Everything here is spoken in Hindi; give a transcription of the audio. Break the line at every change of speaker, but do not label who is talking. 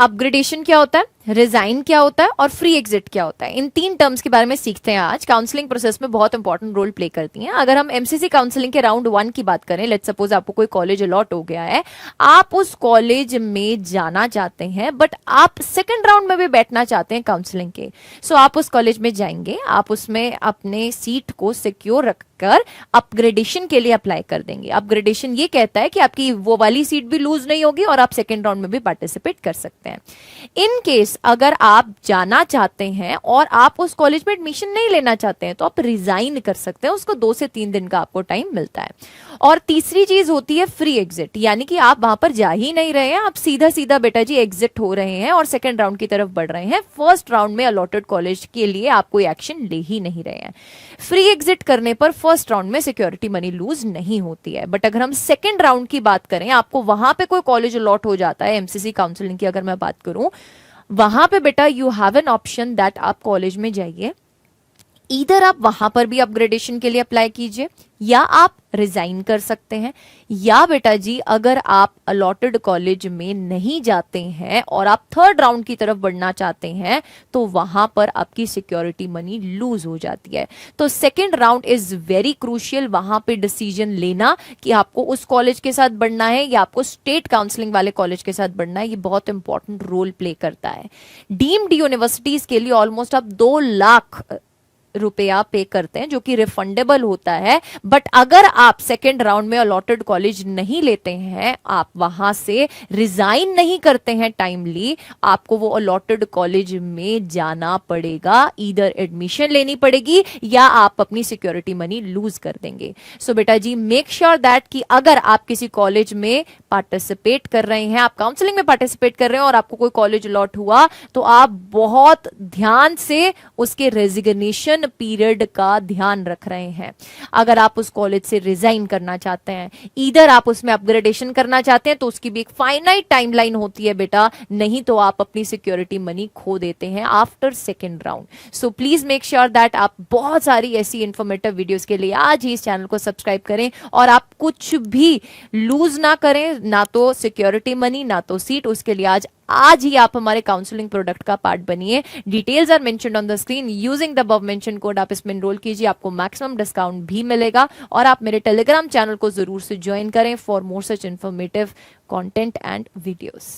अपग्रेडेशन क्या होता है, रिजाइन क्या होता है और फ्री एग्जिट क्या होता है, इन 3 टर्म्स के बारे में सीखते हैं आज। काउंसलिंग प्रोसेस में बहुत इंपॉर्टेंट रोल प्ले करती हैं। अगर हम एमसीसी काउंसलिंग के राउंड 1 की बात करें, लेट्स सपोज आपको कोई कॉलेज अलॉट हो गया है, आप उस कॉलेज में जाना चाहते हैं बट आप सेकंड राउंड में भी बैठना चाहते हैं काउंसलिंग के। सो आप उस कॉलेज में जाएंगे, आप उसमें अपने सीट को सिक्योर रखकर अपग्रेडेशन के लिए अप्लाई कर देंगे। अपग्रेडेशन ये कहता है कि आपकी वो वाली सीट भी लूज नहीं होगी और आप सेकंड राउंड में भी पार्टिसिपेट कर सकते हैं। इन केस अगर आप जाना चाहते हैं और आप उस कॉलेज में एडमिशन नहीं लेना चाहते हैं तो आप रिजाइन कर सकते हैं, उसको 2 से 3 दिन का आपको टाइम मिलता है। और तीसरी चीज होती है फ्री एग्जिट, यानी कि आप वहां पर जा ही नहीं रहे हैं, आप सीधा सीधा बेटा जी एग्जिट हो रहे हैं और सेकंड राउंड की तरफ बढ़ रहे हैं। फर्स्ट राउंड में अलॉटेड कॉलेज के लिए आप कोई एक्शन ले ही नहीं रहे हैं। फ्री एग्जिट करने पर फर्स्ट राउंड में सिक्योरिटी मनी लूज नहीं होती है। बट अगर हम सेकंड राउंड की बात करें, आपको वहां पे कोई कॉलेज अलॉट हो जाता है, एमसीसी काउंसलिंग की अगर मैं बात करूं, वहां पे बेटा you have an option that आप कॉलेज में जाइए, इधर आप वहां पर भी अपग्रेडेशन के लिए अप्लाई कीजिए या आप रिजाइन कर सकते हैं, या बेटा जी अगर आप अलॉटेड कॉलेज में नहीं जाते हैं और आप थर्ड राउंड की तरफ बढ़ना चाहते हैं तो वहां पर आपकी सिक्योरिटी मनी लूज हो जाती है। तो second round is very crucial, वहां पे डिसीजन लेना कि आपको उस कॉलेज के साथ बढ़ना है या आपको स्टेट काउंसलिंग वाले कॉलेज के साथ बढ़ना है, ये बहुत इंपॉर्टेंट रोल प्ले करता है। डीम्ड यूनिवर्सिटीज के लिए ऑलमोस्ट आप 2 लाख रुपया पे करते हैं जो कि रिफंडेबल होता है। बट अगर आप सेकेंड राउंड में अलॉटेड कॉलेज नहीं लेते हैं, आप वहां से रिजाइन नहीं करते हैं टाइमली, आपको वो अलॉटेड कॉलेज में जाना पड़ेगा, इधर एडमिशन लेनी पड़ेगी या आप अपनी सिक्योरिटी मनी लूज कर देंगे। सो बेटा जी मेक श्योर दैट कि अगर आप किसी कॉलेज में पार्टिसिपेट कर रहे हैं, आप काउंसलिंग में पार्टिसिपेट कर रहे हैं और आपको कोई कॉलेज अलॉट हुआ तो आप बहुत ध्यान से उसके रेजिग्नेशन पीरियड का ध्यान रख रहे हैं। अगर आप उस कॉलेज से रिजाइन करना चाहते हैं, इधर आप उसमें अपग्रेडेशन करना चाहते हैं, तो उसकी भी एक फाइनाइट टाइमलाइन होती है बेटा, नहीं तो आप अपनी सिक्योरिटी मनी खो देते हैं after second round. So please make sure that आप बहुत सारी ऐसी इंफॉर्मेटिव वीडियोस के लिए आज ही इस चैनल को सब्सक्राइब करें और आप कुछ भी लूज ना करें, ना तो सिक्योरिटी मनी ना तो सीट। उसके लिए आज ही आप हमारे काउंसलिंग प्रोडक्ट का पार्ट बनिए। Details are mentioned on the screen. Using the above mention code आप इसमें एनरोल कीजिए, आपको मैक्सिमम डिस्काउंट भी मिलेगा। और आप मेरे टेलीग्राम चैनल को जरूर से ज्वाइन करें for more such informative content and videos.